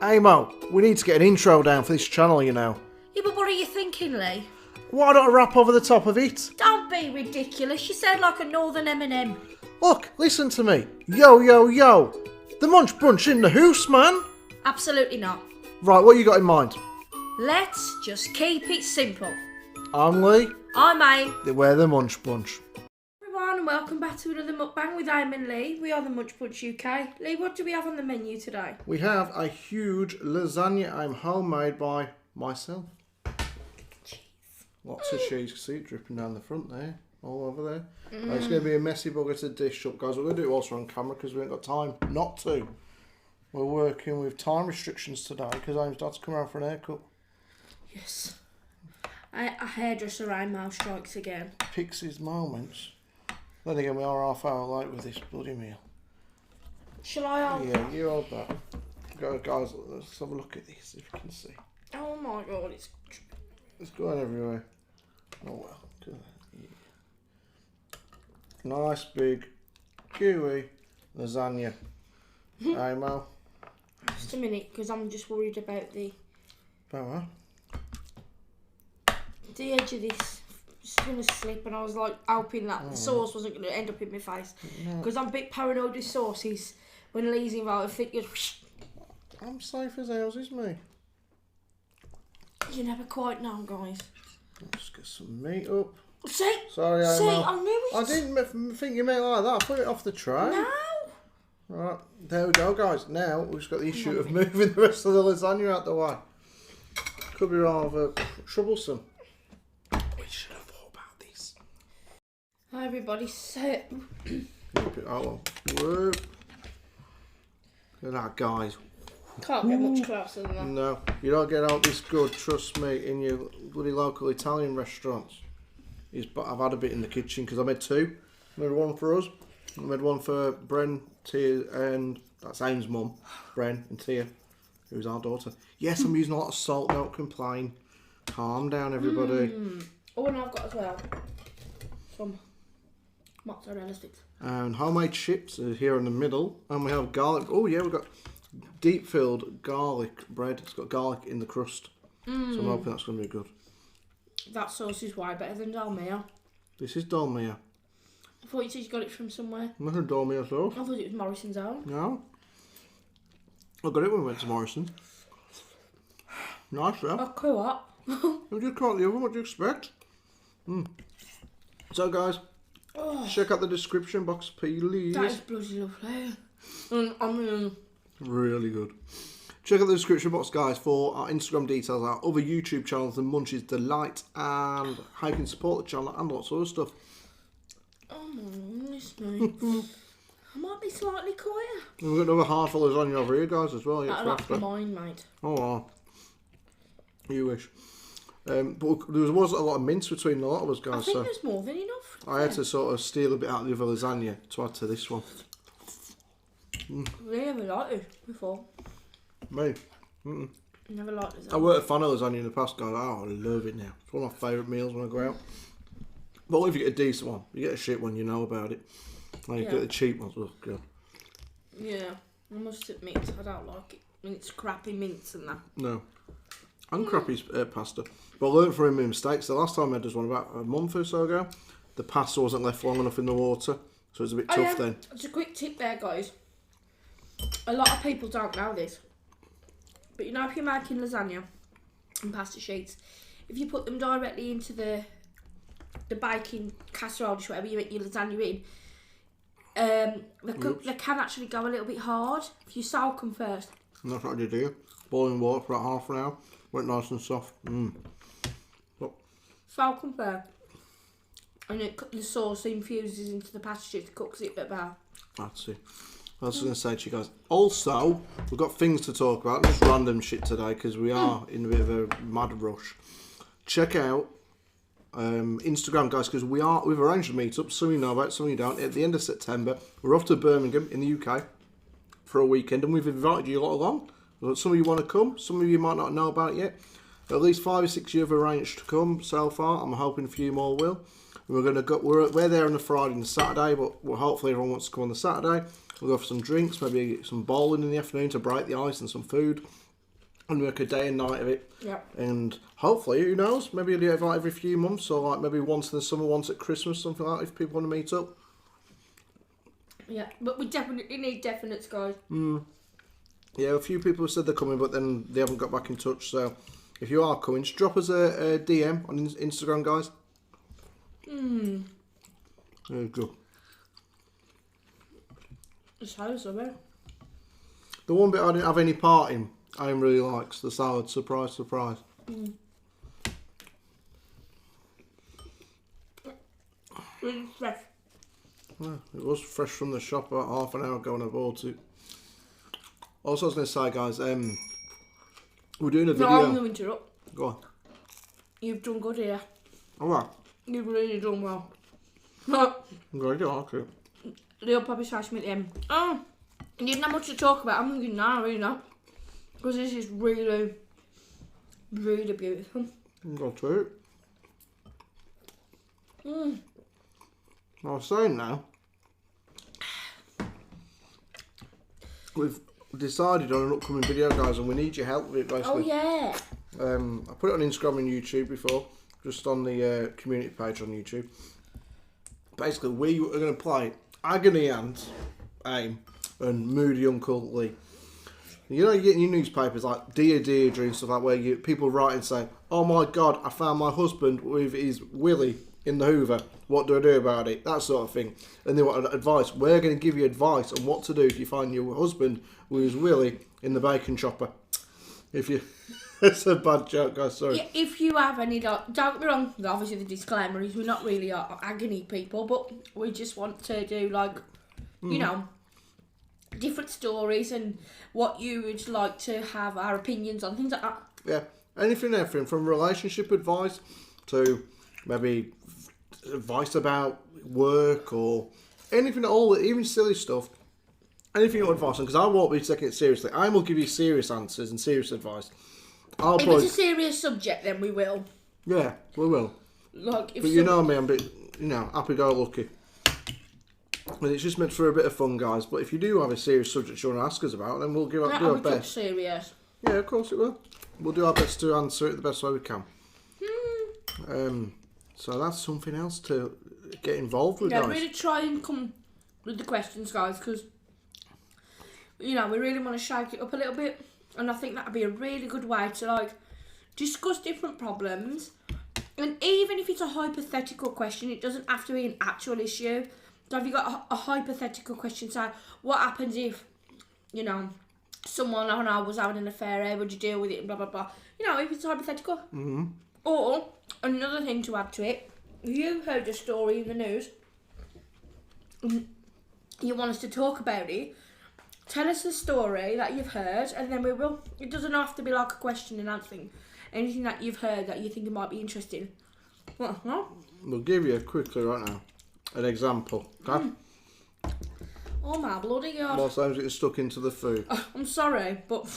Hey Mo, we need to get an intro down for this channel, you know. Yeah, but what are you thinking, Leigh? Why don't I rap over the top of it? Don't be ridiculous. You sound like a northern M&M. Look, listen to me. Yo, yo, yo. The Munch Brunch in the house, man. Absolutely not. Right, what you got in mind? Let's just keep it simple. I'm Leigh. I'm Aim. We're the Munch Bunch. Everyone, and welcome back to another mukbang with Aim and Leigh. We are the Munch Bunch UK. Leigh, what do we have on the menu today? We have a huge lasagna I'm homemade by myself. Cheese. Lots of cheese. See it dripping down the front there. All over there. It's going to be a messy bugger to dish up, guys. We're going to do it also on camera because we ain't got time not to. We're working with time restrictions today because Aim's dad's come around for an haircut. Yes. A hairdresser Aim now strikes again. Pixie's moments. Then again, we are half hour late with this bloody meal. Shall I hold Yeah, you hold that. Go, guys, let's have a look at this if you can see. Oh my god, It's going everywhere. Oh well. Good. Yeah. Nice big gooey lasagna. Hey Mo. Just a minute, because I'm just worried about the edge of this. It's going to slip, and I was like hoping that the sauce wasn't going to end up in my face. Because I'm a bit paranoid with sauces. When Leigh's involved, I think goes. I'm safe as hell, is me. You never quite know, guys. Let's get some meat up. See? Sorry, See, Mo. I knew it. I didn't think you meant like that. I put it off the tray. No. Right, there we go, guys. Now we've just got the issue of moving the rest of the lasagna out the way. Could be rather troublesome. We should have thought about this. Hi, everybody. So, Oh, whoa. Look at that, guys. can't get much closer than that. No, you don't get out this good, trust me, in your bloody local Italian restaurants. I've had a bit in the kitchen because I made two. I made one for us. I made one for Bren, Tia, and that's Aim's mum, Bren and Tia, who's our daughter. Yes, I'm using a lot of salt, don't complain. Calm down, everybody. Oh, and I've got as well some mozzarella sticks. And homemade chips are here in the middle. And we have garlic. Oh, yeah, we've got deep filled garlic bread. It's got garlic in the crust. So I'm hoping that's going to be good. That sauce is way better than Dalmia. This is Dolmia. I thought you said you got it from somewhere. Not a Dolmia sauce. I thought it was Morrison's own. No. I got it when we went to Morrison. Nice, though. Oh, co-op. We just caught the oven. What do you expect? So, guys, check out the description box, please. That is bloody lovely. Really good. Check out the description box, guys, for our Instagram details, our other YouTube channels, the Munchies Delight, and how you can support the channel and lots of other stuff. Oh my goodness. I might be slightly quiet. And we've got another half of lasagna over here, guys, as well. That's mine, mate. Oh, wow. You wish. But there was a lot of mince between a lot of us, guys. I think there's more than enough. I had to sort of steal a bit out of the other lasagna to add to this one. Really never liked it before. Me? Never liked lasagna. I weren't a fan of lasagna in the past, guys. Oh, I love it now. It's one of my favourite meals when I go out. But what if you get a decent one? You get a shit one, you know about it. And you get the cheap ones. Oh, God. Yeah, I must admit, I don't like it. I mean, it's crappy mince and that. No. And crappy pasta. But I learned from my mistakes. The last time I had this one about a month or so ago, the pasta wasn't left long enough in the water. So it was a bit tough then. Just a quick tip there, guys. A lot of people don't know this. But you know, if you're making lasagna and pasta sheets, if you put them directly into the baking casserole dish, whatever you make your lasagna in, they can actually go a little bit hard if you soak them first. And that's what I did here. Boiling water for about half an hour. Went nice and soft. Soak them first. And the sauce infuses into the pasta sheet, cooks it a bit better. That's it. I was going to say to you guys. Also, we've got things to talk about. Just random shit today because we are in a bit of a mad rush. Check out Instagram, guys, because we've arranged a meetup. Some of you know about it, some of you don't. At the end of September, we're off to Birmingham in the UK for a weekend, and we've invited you lot along. Some of you want to come, some of you might not know about it yet. At least 5 or 6 you have arranged to come so far. I'm hoping a few more will. We're going to go. We're there on the Friday and the Saturday, but hopefully everyone wants to come on the Saturday. We'll go for some drinks, maybe some bowling in the afternoon to break the ice and some food. and work a day and night of it. Yeah. And hopefully, who knows, maybe you'll do it like every few months, or like maybe once in the summer, once at Christmas, something like that, if people want to meet up. Yeah, but we definitely need definites, guys. Yeah, a few people have said they're coming, but then they haven't got back in touch. So if you are coming, just drop us a DM on Instagram, guys. There you go. It's how somewhere. The one bit I didn't have any part in, Aim really likes the salad. Surprise, surprise. Really fresh. Yeah, it was fresh from the shop about half an hour ago when I bought it. Also, I was going to say, guys, we're doing a video. No, I'm going to interrupt. Go on. You've done good here. Alright. You've really done well. I'm going to like it. They'll probably sash me at the end. Oh, you didn't have much to talk about. I'm thinking now, really not. Because this is really, really beautiful. Got to it. I was saying now, we've decided on an upcoming video, guys, and we need your help with it, basically. Oh, yeah. I put it on Instagram and YouTube before, just on the community page on YouTube. Basically, we are going to play Agony Aunt, Aim, and Moody Uncle Leigh. You know, you get in your newspapers like Dear Deirdre and stuff like that, where people write and say, "Oh my God, I found my husband with his willy in the Hoover. What do I do about it?" That sort of thing. And they want advice. We're going to give you advice on what to do if you find your husband with his willy in the bacon chopper. If you... It's a bad joke, guys, sorry. Yeah, if you have any, don't get me wrong, obviously the disclaimer is we're not really agony people, but we just want to do, like, you know, different stories and what you would like to have our opinions on, things like that. Yeah, anything and everything, from relationship advice to maybe advice about work or anything at all, even silly stuff. Anything you want advice on, because I won't be taking it seriously. I will give you serious answers and serious advice. If it's a serious subject, then we will. Yeah, we will. Like, if but you know me, I'm a bit, happy-go-lucky. And it's just meant for a bit of fun, guys. But if you do have a serious subject you want to ask us about, then we'll do our best. Serious. Yeah, of course it will. We'll do our best to answer it the best way we can. So that's something else to get involved with, guys. Yeah, really try and come with the questions, guys, because, we really want to shake it up a little bit. And I think that would be a really good way to, like, discuss different problems. And even if it's a hypothetical question, it doesn't have to be an actual issue. So if you've got a hypothetical question, say, what happens if, someone I was having an affair, how would you deal with it, and blah, blah, blah. If it's hypothetical. Mm-hmm. Or, another thing to add to it, if you heard a story in the news, you want us to talk about it, tell us the story that you've heard, and then we will. It doesn't have to be like a question and answer thing. Anything that you've heard that you think it might be interesting. We'll give you quickly right now an example. Okay? Oh my bloody God. More times getting stuck into the food. I'm sorry, but...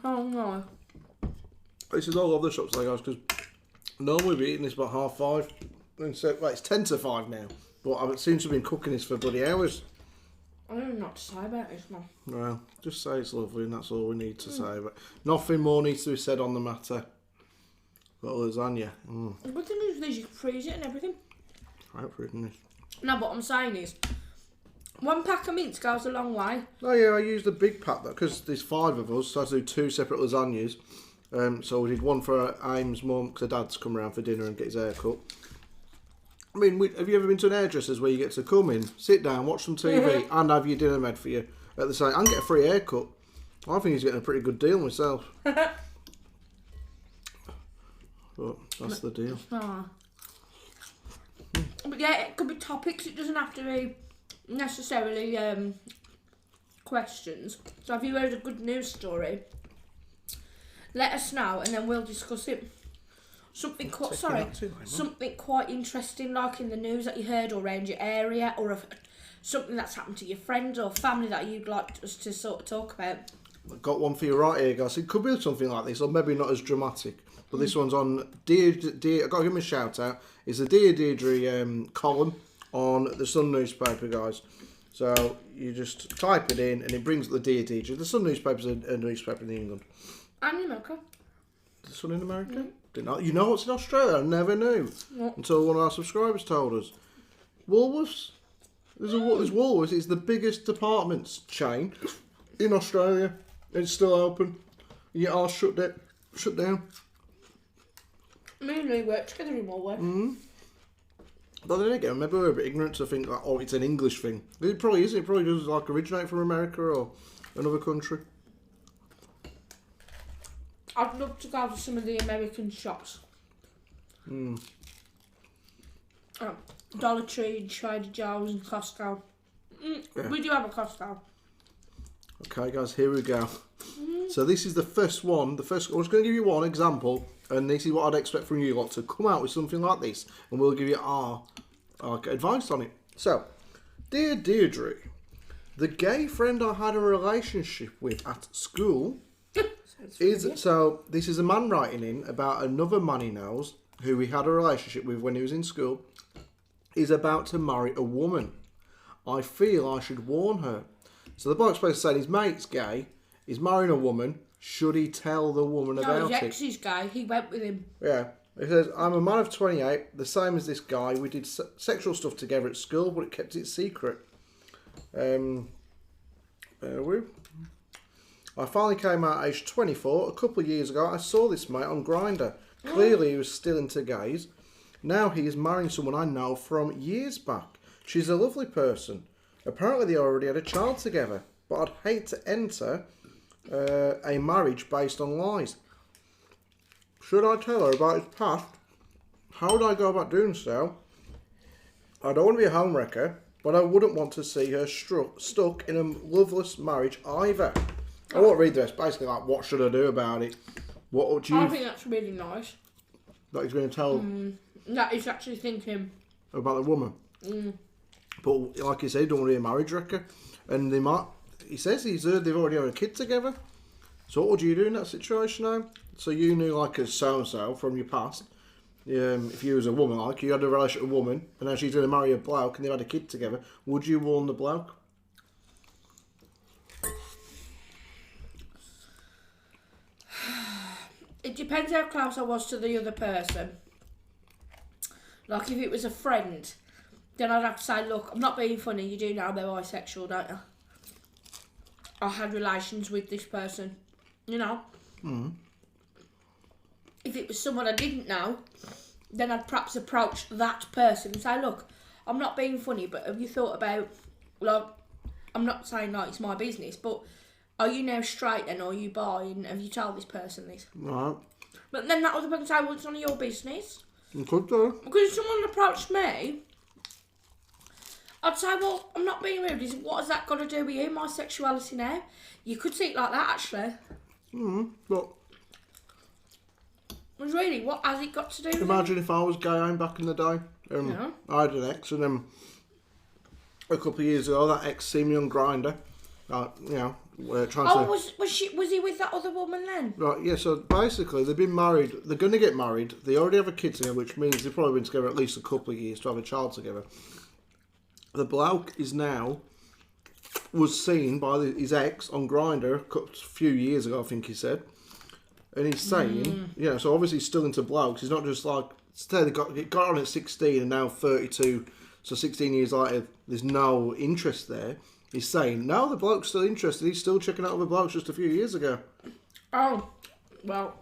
oh no. This is all over the shops today, guys, because normally we'd be eating this about 5:30. And so, it's 10 to 5 now. But I seem to have been cooking this for bloody hours. I don't know what to say about this, man. Well, just say it's lovely and that's all we need to say. But nothing more needs to be said on the matter. Got lasagna. The good thing is you can freeze it and everything. Right for it, isn't it? Now, what I'm saying is, one pack of mince goes a long way. Oh yeah, I used the big pack though, because there's 5 of us, so I had to do 2 separate lasagnas. So we did one for Aim's mum, because her dad's come around for dinner and get his hair cut. I mean, have you ever been to an hairdresser's where you get to come in, sit down, watch some TV, and have your dinner made for you at the same, and get a free haircut? I think he's getting a pretty good deal myself. But that's the deal. But yeah, it could be topics. It doesn't have to be necessarily questions. So if you heard a good news story, let us know, and then we'll discuss it. Something quite interesting, like in the news that you heard or around your area, or something that's happened to your friends or family that you'd like us to sort of talk about. I've got one for you right here, guys. It could be something like this, or maybe not as dramatic. But this one's on Dear. I've got to give him a shout out. It's a Dear Deirdre column on the Sun newspaper, guys. So you just type it in and it brings up the Dear Teacher. The Sun newspaper's a newspaper in England. And in America. The Sun in America? Didn't know. You know what's in Australia? I never knew. What? Until one of our subscribers told us. Woolworths. There's Woolworths. It's the biggest departments chain in Australia. It's still open. You are shut down. Me and Leigh work together in Woolworths. Mm. But then again, maybe we're a bit ignorant to think like, oh, it's an English thing. It probably isn't. It probably does like originate from America or another country. I'd love to go to some of the American shops. Dollar Tree, Trader Joe's and Costco. Yeah. We do have a Costco. Okay, guys, here we go. So this is the first one. I was going to give you one example, and this is what I'd expect from you lot to come out with something like this, and we'll give you our advice on it. So, dear Deirdre, the gay friend I had a relationship with at school so this is a man writing in about another man he knows who he had a relationship with when he was in school. Is about to marry a woman. I feel I should warn her. So the bloke's supposed to say his mate's gay, he's marrying a woman. Should he tell the woman about his it? ex is gay. He went with him. Yeah. It says, I'm a man of 28, the same as this guy. We did sexual stuff together at school, but it kept it secret. I finally came out aged 24. A couple of years ago, I saw this mate on Grindr. Clearly, he was still into gays. Now he is marrying someone I know from years back. She's a lovely person. Apparently, they already had a child together. But I'd hate to enter a marriage based on lies. Should I tell her about his past? How would I go about doing so? I don't want to be a homewrecker, but I wouldn't want to see her stuck in a loveless marriage either. I won't read the rest. Basically, like, what should I do about it? What do you? I think that's really nice. That he's going to tell That he's actually thinking about the woman. But like you said, don't want to be a marriage wrecker. And they might. He says he's heard they've already had a kid together. So what would you do in that situation now? So you knew like a so-and-so from your past. If you was a woman, like you had a relationship with a woman, and now she's going to marry a bloke and they've had a kid together, would you warn the bloke? It depends how close I was to the other person. Like if it was a friend, then I'd have to say, look, I'm not being funny, you do know they're bisexual, don't you? I had relations with this person, you know? If it was someone I didn't know, then I'd perhaps approach that person and say, look, I'm not being funny, but have you thought about, like, I'm not saying like it's my business, but are you now straight then, or are you bi, and have you told this person this? Right. But then that other person say, well, it's none of your business. You could do. Because if someone approached me, I'd say, well, I'm not being rude. What has that got to do with you, my sexuality now? You could see it like that, actually. But But really, what has it got to do with imagine if I was gay back in the day. Yeah. I had an ex, and then a couple of years ago, that ex seen me on Grindr. We're trying to. Was he with that other woman then? Right, yeah, so basically they've been married, they're going to get married, they already have a kid together, which means they've probably been together at least a couple of years to have a child together. The bloke was seen by his ex on Grindr a few years ago, I think he said. And he's saying, so obviously he's still into blokes, he's not just like, they got on at 16 and now 32, so 16 years later there's no interest there. He's saying, no, the bloke's still interested. He's still checking out other blokes just a few years ago. Oh, well,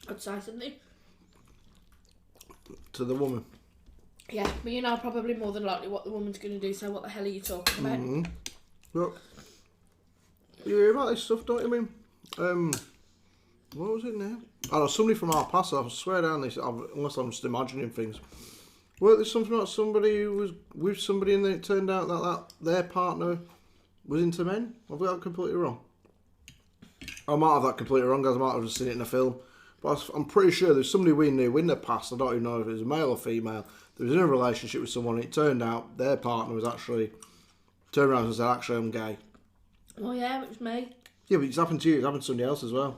I'd say something. To the woman. Yeah, but you know probably more than likely what the woman's going to do, so what the hell are you talking about? But you hear about this stuff, don't you mean? What was it now? Oh, somebody from our past, I swear down this, unless I'm just imagining things. Well, there's something about somebody who was with somebody and then it turned out that their partner was into men. Have we got that completely wrong? I might have that completely wrong, guys. I might have just seen it in a film. But I'm pretty sure there's somebody we knew in the past, I don't even know if it was male or female, that was in a relationship with someone and it turned out their partner was actually, turned around and said, actually, I'm gay. Oh yeah, it was me. Yeah, but it's happened to you, it's happened to somebody else as well.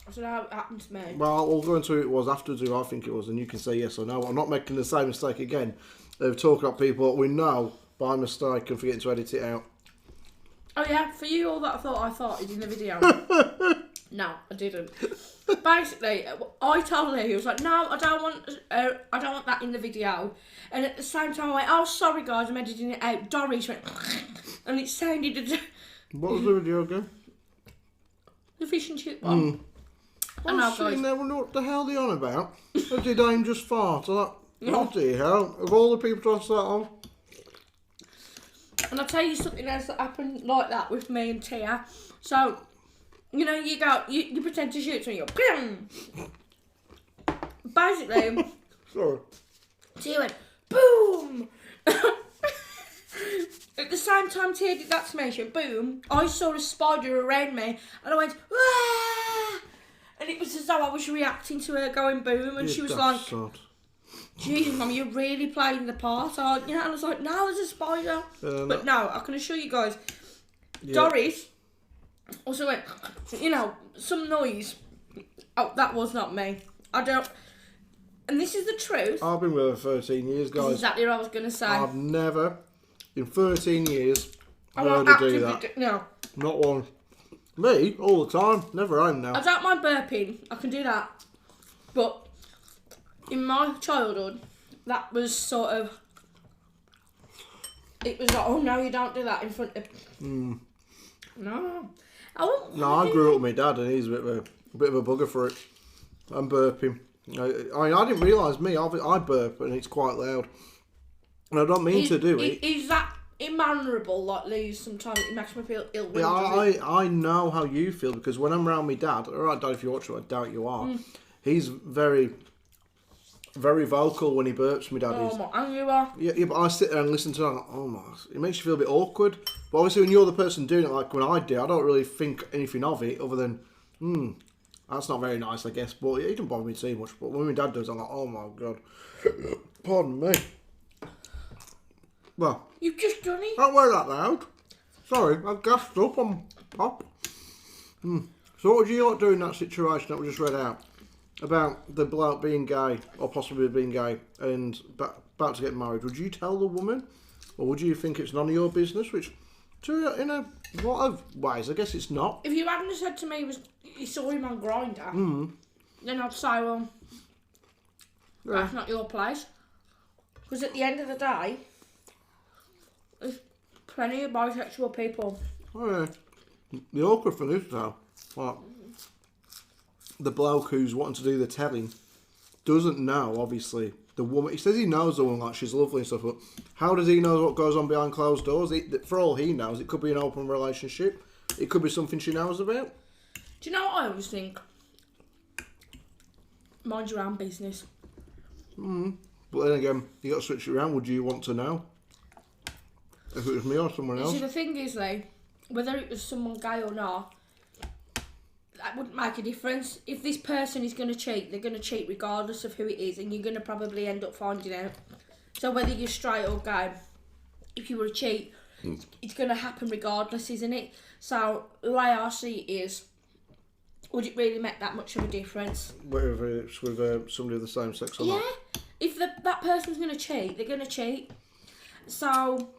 I said, how it happened to me. Well, we'll go into who it was afterwards, who I think it was, and you can say yes or no. I'm not making the same mistake again of talking about people that we know by mistake and forgetting to edit it out. Oh yeah, for you all that I farted in the video. No, I didn't. Basically, I told Leigh, he was like, no, I don't want that in the video. And at the same time, I went, oh, sorry guys, I'm editing it out. Doris went, and it sounded. What was the video again? The fish and chip one. I was sitting there wondering what the hell they're on about. Or did I just fart? I thought, bloody hell, of all the people to start on. And I'll tell you something else that happened like that with me and Tia. So, you know, you pretend to shoot something, you go, boom! Basically, Sorry. Tia went, boom! At the same time Tia did that to me, she went, boom, I saw a spider around me, and I went, wah! And it was as though I was reacting to her going boom, and she was like, Jesus, Mum, you're really playing the part, aren't you? And I was like, no, there's a spider. But no, I can assure you guys, Doris also went, you know, some noise. Oh, that was not me. I don't... And this is the truth. I've been with her 13 years, guys. That's exactly what I was going to say. I've never, in 13 years, heard her do that. No. Not one. Me, all the time. Never home now. I don't mind burping. I can do that. But in my childhood, that was sort of... It was like, oh, no, you don't do that in front of... No. I grew up with my dad, and he's a bit of a bugger for it. I'm burping. I didn't realise I burp, and it's quite loud. And I don't mean to do it. Is that immannerable, like Leigh? Sometimes it makes me feel ill. Yeah, I know how you feel, because when I'm around my dad, alright, Dad, if you watch it, I doubt you are, he's very, very vocal when he burps, my dad is. And you are? Yeah, but I sit there and listen to it, and I'm like, oh my, it makes you feel a bit awkward. But obviously when you're the person doing it, like when I do, I don't really think anything of it, other than, that's not very nice, I guess, but it doesn't bother me too much. But when my dad does, I'm like, oh my God. Pardon me. Well, you've just done it. Don't wear that loud. Sorry, I gassed up on Pop. So what would you like to do in that situation that we just read out? About the bloke being gay, or possibly being gay, and about to get married. Would you tell the woman? Or would you think it's none of your business? Which, in a lot of ways, I guess it's not. If you hadn't said to me you saw him on Grindr, then I'd say, well, that's not your place. Because at the end of the day, there's plenty of bisexual people. Oh yeah. The awkward thing is though, like, the bloke who's wanting to do the telling doesn't know, obviously, the woman. He says he knows the woman, like she's lovely and stuff, but how does he know what goes on behind closed doors? For all he knows, it could be an open relationship. It could be something she knows about. Do you know what I always think? Mind your own business. But then again, you got to switch it around. Would you want to know if it was me or someone else? See, the thing is, Leigh, whether it was someone gay or not, that wouldn't make a difference. If this person is going to cheat, they're going to cheat regardless of who it is, and you're going to probably end up finding out. So whether you're straight or gay, if you were a cheat, it's going to happen regardless, isn't it? So the way I see it is, would it really make that much of a difference? Whether it's with somebody of the same sex or not? Yeah. If that person's going to cheat, they're going to cheat. So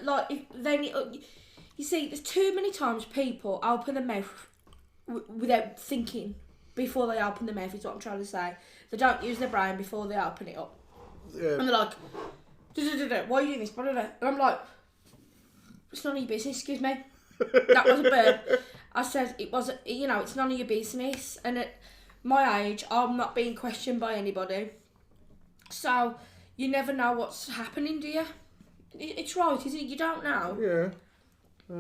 like, you see, there's too many times people open their mouth without thinking before they open their mouth, is what I'm trying to say. They don't use their brain before they open it up. Yeah. And they're like, why are you doing this? And I'm like, it's none of your business, excuse me. That was a burp. I said it wasn't, it's none of your business. And at my age, I'm not being questioned by anybody. So, you never know what's happening, do you? It's right, isn't it? You don't know. Yeah. I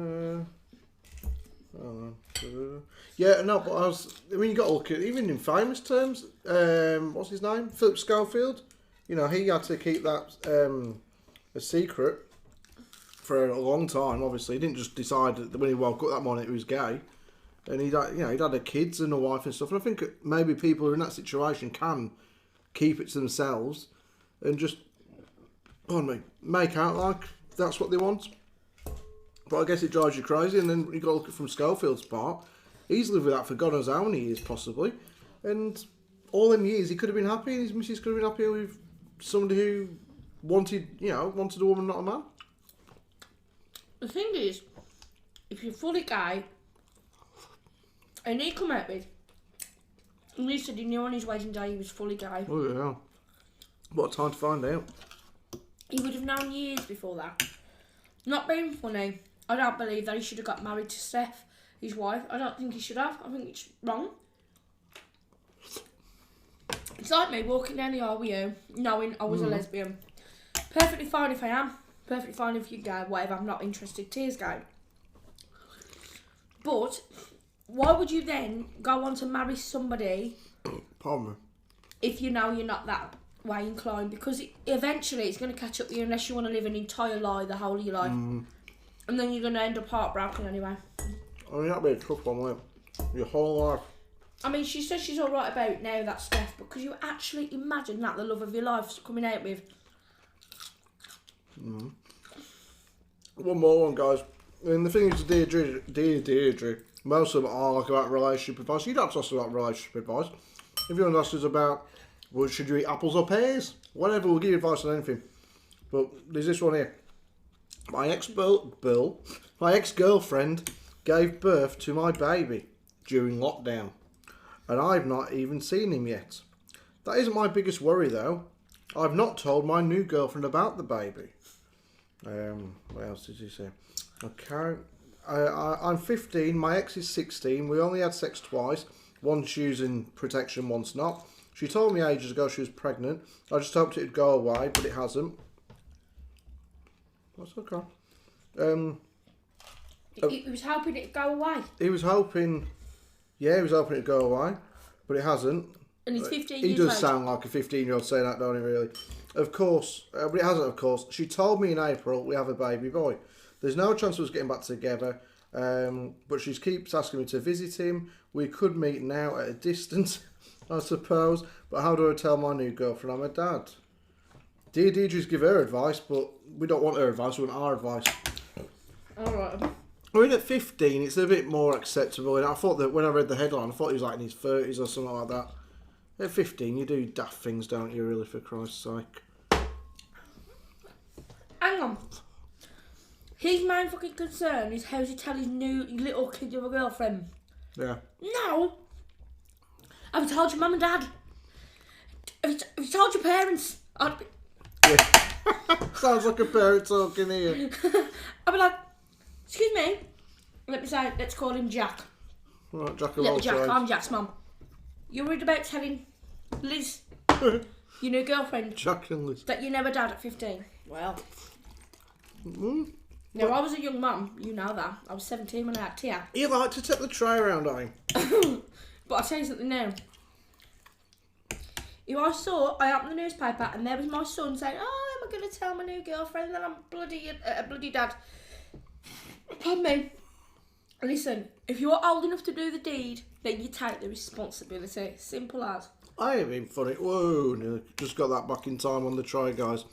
don't know. Yeah, no, but you got to look at, even in famous terms, what's his name? Philip Schofield. He had to keep that a secret for a long time, obviously. He didn't just decide that when he woke up that morning he was gay. And he'd had kids and a wife and stuff. And I think maybe people who are in that situation can keep it to themselves and just, make out like that's what they want. But I guess it drives you crazy. And then you got to look at from Schofield's part. He's lived with that for God knows how many years, possibly. And all them years, he could have been happy, and his missus could have been happy with somebody who wanted a woman, not a man. The thing is, if you're fully gay, and he come out with, and he said he knew on his wedding day he was fully gay. Oh yeah. What time to find out? He would have known years before that. Not being funny, I don't believe that he should have got married to Steph, his wife. I don't think he should have. I think it's wrong. It's like me walking down the aisle with you, knowing I was a lesbian. Perfectly fine if I am. Perfectly fine if you're gay, whatever. I'm not interested. Tears gay. But why would you then go on to marry somebody? Pardon me. If you know you're not that way inclined, because eventually it's going to catch up with you unless you want to live an entire lie the whole of your life, and then you're going to end up heartbroken anyway. I mean, that'd be a tough one, won't it? Your whole life. I mean, she says she's all right about now that Steph, but could you actually imagine that the love of your life's coming out with? One more one, guys. And the thing is, Deirdre, most of them are like about relationship advice. You don't have to ask about relationship advice. If you want to ask us about, well, should you eat apples or pears? Whatever, we'll give you advice on anything. But there's this one here. My ex-girlfriend gave birth to my baby during lockdown, and I've not even seen him yet. That isn't my biggest worry, though. I've not told my new girlfriend about the baby. What else did he say? Okay. I'm 15, my ex is 16, we only had sex twice, once using protection, once not. She told me ages ago she was pregnant. I just hoped it'd go away, but it hasn't. That's okay. He was hoping it'd go away. He was hoping it'd go away, but it hasn't. And he's 15 He years does old. sound like a 15-year-old saying that, don't he, really? Of course, but it hasn't, of course. She told me in April we have a baby boy. There's no chance of us getting back together, but she keeps asking me to visit him. We could meet now at a distance, I suppose, but how do I tell my new girlfriend I'm a dad? Dear Deidre's give her advice, but we don't want her advice, we want our advice. Alright. I mean, at 15, it's a bit more acceptable, and I thought that when I read the headline, I thought he was like in his 30s or something like that. At 15, you do daft things, don't you, really, for Christ's sake? Hang on. His main fucking concern is how to tell his new little kid you have a girlfriend. Yeah. No! Have you told your mum and dad? Have you told your parents? Yeah. Sounds like a parent talking here. I'd be like, excuse me. Let's call him Jack. Right, Jack of Little all Jack, trades. I'm Jack's mum. You're worried about telling Liz, your new girlfriend, Jack and Liz. that you never dad at 15? Well. Now, I was a young mum, you know that. I was 17 when I had Tia. You like to take the tray around, don't you? But I'll tell you something now. If I opened the newspaper and there was my son saying, oh, am I going to tell my new girlfriend that I'm a bloody dad? Pardon me. Listen, if you're old enough to do the deed, then you take the responsibility. Simple as. I ain't being funny. Whoa, no, just got that back in time on the try, guys.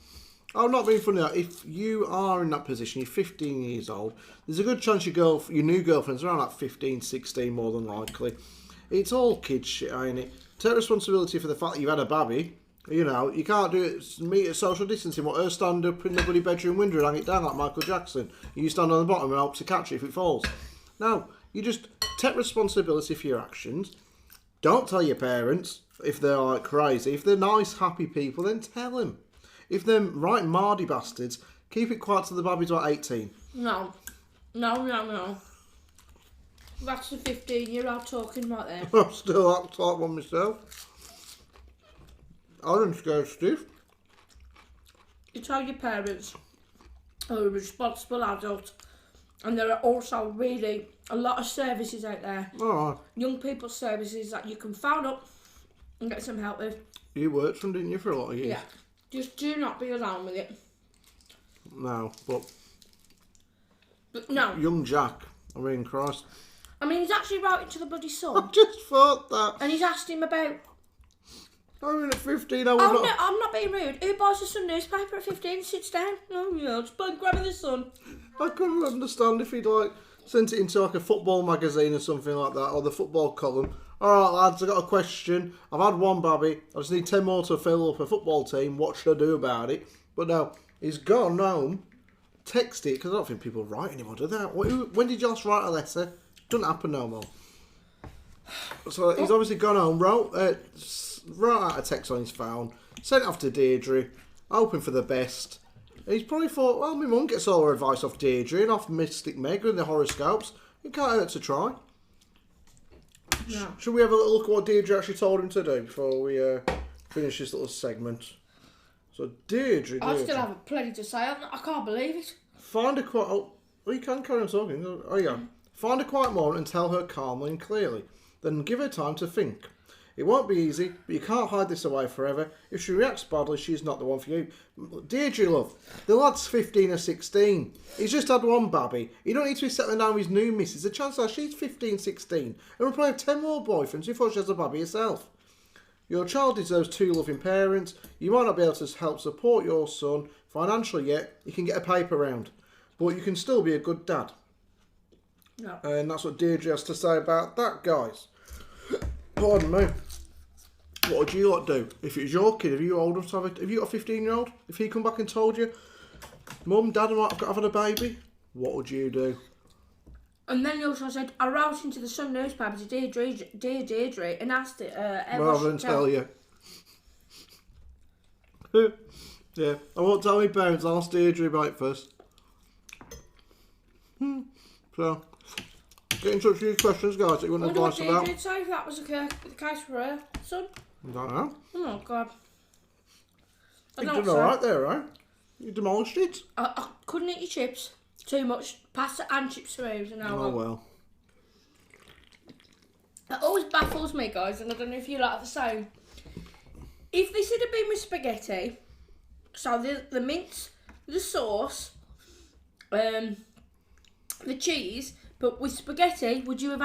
I'm not being funny. If you are in that position, you're 15 years old, there's a good chance your new girlfriend's around like 15, 16 more than likely. It's all kid shit, ain't it? Take responsibility for the fact that you've had a baby. You know, you can't do it, meet at social distancing. What, her stand up in the bloody bedroom window and hang it down like Michael Jackson. You stand on the bottom and hope to catch it if it falls. No, you just take responsibility for your actions. Don't tell your parents if they're like crazy. If they're nice, happy people, then tell them. If they're right mardy bastards, keep it quiet till the baby's about 18. No. That's a 15-year-old talking right there. I'm still that type one myself. I didn't scare stiff. You tell your parents are a responsible adult, and there are also really a lot of services out there. Alright. Young people's services that you can phone up and get some help with. You worked for them, didn't you, for a lot of years? Yeah. Just do not be alone with it. No, but No. young Jack, I mean, Christ. I mean, he's actually wrote it to the bloody I son. just thought that. And he's asked him about... I mean, at 15, I would Oh, not... no, I'm not being rude. Who buys a Sun newspaper at 15, sits down? Oh, yeah, just by grabbing the Sun. I couldn't understand if he'd, like, sent it into, like, a football magazine or something like that, or the football column. Alright, lads, I got a question. I've had one baby. I just need 10 more to fill up a football team. What should I do about it? But no, he's gone home text it, because I don't think people write anymore, do they? When did you last write a letter? Doesn't happen no more. So he's obviously gone home, wrote out a text on his phone, sent it off to Deirdre, hoping for the best. And he's probably thought, well, my mum gets all her advice off Deirdre and off Mystic Meg and the horoscopes. It can't hurt to try. No. Should we have a little look at what Deirdre actually told him to do before we finish this little segment? So Deirdre. I still have plenty to say. I can't believe it. Find a quiet. Oh, you can carry on talking. Oh yeah. Find a quiet moment and tell her calmly and clearly. Then give her time to think. It won't be easy, but you can't hide this away forever. If she reacts badly, she's not the one for you. Deirdre, love, the lad's 15 or 16. He's just had one babby. You don't need to be settling down with his new missus. The chances are she's 15, 16, and will probably have 10 more boyfriends before she has a babby herself. Your child deserves 2 loving parents. You might not be able to help support your son financially yet. You can get a paper round, but you can still be a good dad. No. And that's what Deirdre has to say about that, guys. Pardon me. What would you lot do if it was your kid? If you old enough to have if you got a 15-year-old, if he come back and told you, Mum, Dad, I might have got having a baby, what would you do? And then he also said, I wrote into the Sun newspaper to dear Deirdre and asked it. Rather than tell you. Yeah, I won't tell my parents. I'll ask Deirdre about it first. So, get in touch with your questions, guys, that you want advice about. What did Deirdre say if that was the case for her son? I don't know. Oh, God. You done alright there, right? You demolished it. I couldn't eat your chips. Too much pasta and chips for hours. Oh, well. It always baffles me, guys, and I don't know if you like the same. If this had been with spaghetti, so the mince, the sauce, the cheese, but with spaghetti, would you have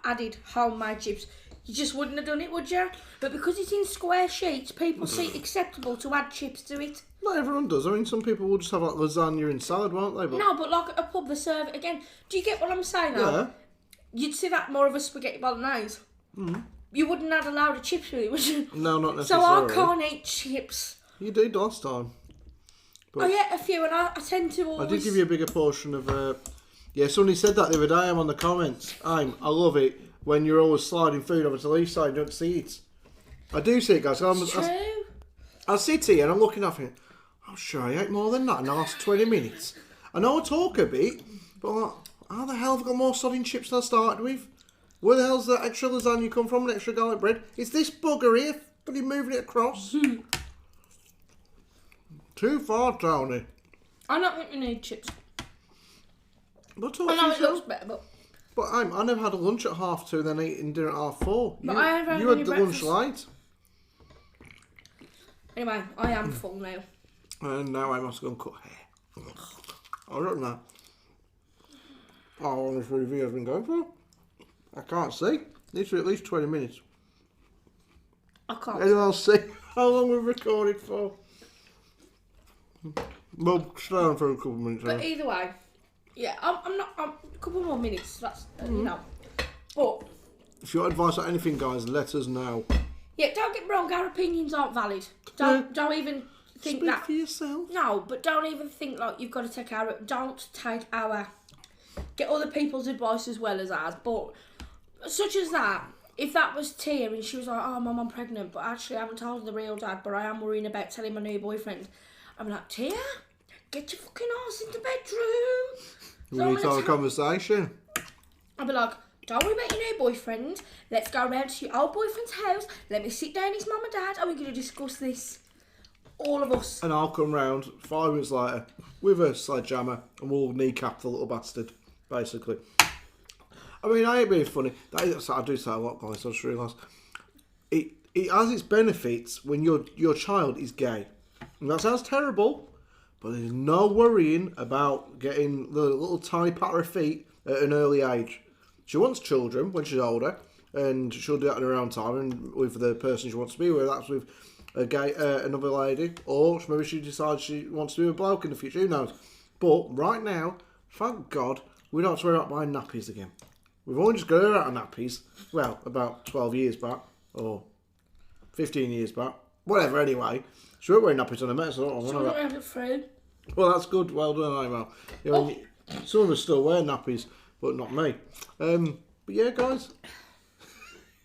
added homemade chips? You just wouldn't have done it, would you? But because it's in square sheets, people see it acceptable to add chips to it. Not everyone does. I mean, some people will just have like lasagna and salad, won't they? But... No, but like a pub, they serve it again. Do you get what I'm saying now? Yeah. You'd see that more of a spaghetti bolognese. Mm. You wouldn't add a load of chips with it, would you? No, not necessarily. So I can't eat chips. You did last time. But I ate a few, and I tend to always... I did give you a bigger portion of... Yeah, somebody said that the other day. I'm on the comments. I love it when you're always sliding food over to Leigh's side and you don't see it. I do see it, guys. It's true. I sit here and I'm looking off it. I'm sure I ate more than that in the last 20 minutes. I know I talk a bit, but I'm like, how the hell have I got more sodding chips than I started with? Where the hell's that extra lasagna come from and extra garlic bread? It's this bugger here, but he's moving it across. Too far, Tony. I don't think we need chips. But I know it looks better, but I never had a lunch at 2:30 and then eating dinner at 4:30. But I have you had the lunch late. Anyway, I am full now. And now I must go and cut hair. I don't know how long this review has been going for. I can't see. Needs to be at least 20 minutes. I can't. And I'll see how long we've recorded for. Well, stay on for a couple of minutes. But either way, yeah, I'm not. A couple more minutes. That's you know. But if you want advice on anything, guys, let us know. Yeah, don't get me wrong. Our opinions aren't valid. Don't even think Speak that. for yourself. No, but don't even think like you've got to take our. Don't take our. Get other people's advice as well as ours. But such as that. If that was Tia and she was like, "Oh, Mum, I'm pregnant, but actually I haven't told the real dad, but I am worrying about telling my new boyfriend," I'm like, Tia, get your fucking ass in the bedroom. We need to have a conversation. I'll be like, don't worry about your new boyfriend. Let's go round to your old boyfriend's house. Let me sit down his mum and dad and we're going to discuss this. All of us. And I'll come round 5 minutes later with a sledgehammer and we'll kneecap the little bastard, basically. I mean, I ain't being funny. I do say a lot, guys. I just realised. It has its benefits when your child is gay. And that sounds terrible, but there's no worrying about getting the little tiny patter of feet at an early age. She wants children when she's older, and she'll do that in her own time and with the person she wants to be, whether that's with a gay, another lady, or maybe she decides she wants to be a bloke in the future, who knows. But right now, thank God, we don't have to worry about buying nappies again. We've only just got her out of nappies, well, about 12 years back, or 15 years back, whatever anyway. She won't wear nappies on her mess, so I don't know. So I don't have it through. Well, that's good. Well done, Emma. You know, some of us still wear nappies, but not me. But yeah, guys,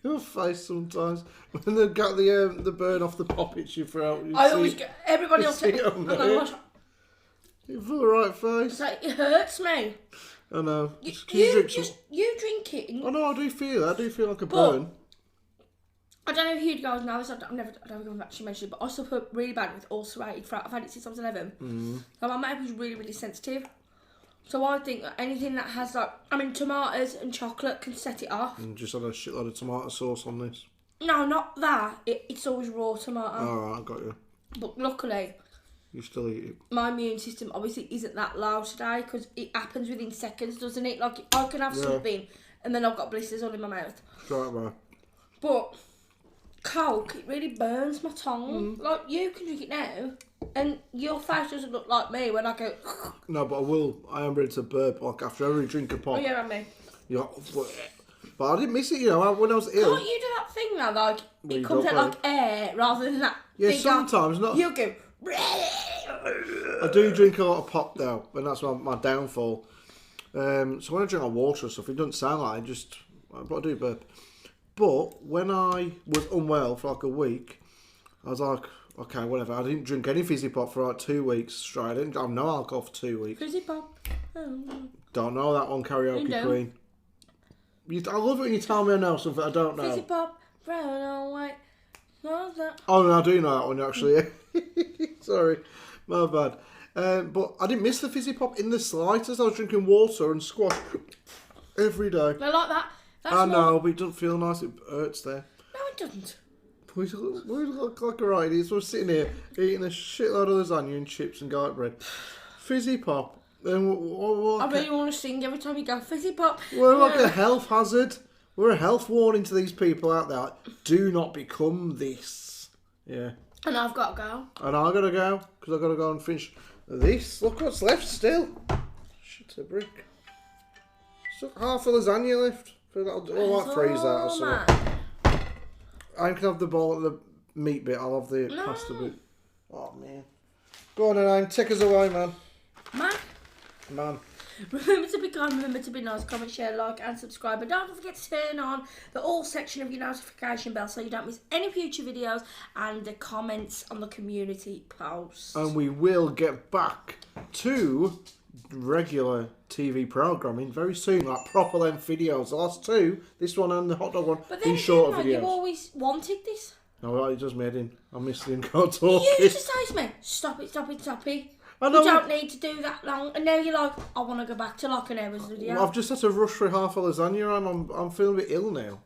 your face sometimes when they got the burn off the poppets you throw out. I always get everybody else. You've got the right face. It's like, it hurts me. I know. You drink it. I know. I do feel that. I do feel like a burn. I don't know if you guys know this. I've never actually mentioned it, but I suffer really bad with ulcerated throat. I've had it since I was 11. So my mouth is really, really sensitive. So I think that anything that has tomatoes and chocolate can set it off. And just had a shitload of tomato sauce on this. No, not that. It's always raw tomato. Alright, I got you. But luckily, you still eat it. My immune system obviously isn't that low today because it happens within seconds, doesn't it? Like, I can have something and then I've got blisters all in my mouth. Right, man. But Coke, it really burns my tongue. Like, you can drink it now and your face doesn't look like me when I go... No, but I am ready to burp, like, after every drink of pop. Oh, yeah, and me. But I didn't miss it, you know, when I was ill. Can't you do that thing now, like, it comes out like air rather than that thing? Sometimes, not... You'll go... I do drink a lot of pop, though, and that's my downfall. So when I drink like water and stuff, it doesn't sound like but I do burp. But when I was unwell for like a week, I was like, okay, whatever. I didn't drink any Fizzy Pop for like 2 weeks straight. I didn't have no alcohol for 2 weeks. Fizzy Pop. Don't know that one, karaoke queen. I love it when you tell me I know something I don't know. Fizzy Pop, brown and white. Oh, no, I do know that one actually. Sorry, my bad. But I didn't miss the Fizzy Pop in the slightest. I was drinking water and squash every day. I like that. I know, but it doesn't feel nice. It hurts there. No, it doesn't. We look like a right idiot. We're sitting here eating a shitload of lasagna and chips and garlic bread. Fizzy Pop. Then what? I really want to sing every time you go Fizzy Pop. We're like a health hazard. We're a health warning to these people out there. Do not become this. Yeah. And I've got to go. And I've got to go because I've got to go and finish this. Look what's left still. Shit a brick. Still half a lasagna left. I might freeze that or something. I can have the meat bit. I'll have the pasta bit. Oh man. Go on then, take us away, man. Man. Remember to be kind, remember to be nice, comment, share, like and subscribe. And don't forget to turn on the all section of your notification bell so you don't miss any future videos and the comments on the community posts. And we will get back to regular TV programming very soon, like proper length videos. The last two, this one and the hot dog one, but then shorter videos. You always wanted this. No, right, it just made in. I missed the go talking. You used to say to me, stop it. I know. You don't need to do that long. And now you're like, I want to go back to like an hour's video. I've just had to rush through half a lasagna and I'm feeling a bit ill now.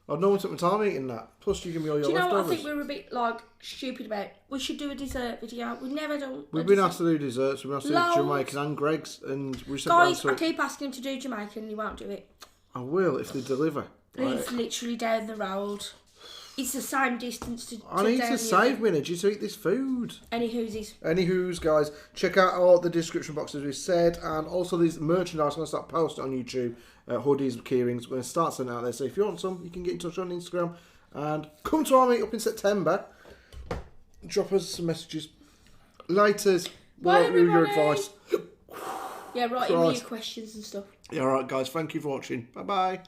I don't want to take my time eating that. Plus, you give me all your leftovers. Do you know what I think we were a bit like stupid about? We should do a dessert video. We've never done. We've been asked to do desserts. We've been asked to do Jamaican and Greg's, and we said. Guys, I keep asking him to do Jamaican, and he won't do it. I will if they deliver. It's literally down the road. It's the same distance to. I need to save me energy to eat this food. Anywho's, guys, check out all the description boxes we said, and also these merchandise. I'm going to start posting on YouTube. Hoodies, keyrings. We're going to start sending out there. So if you want some, you can get in touch on Instagram and come to our meet up in September. Drop us some messages. Laters. Bye, everybody. Your advice. Yeah, write in your questions and stuff. Yeah, alright guys, thank you for watching. Bye bye.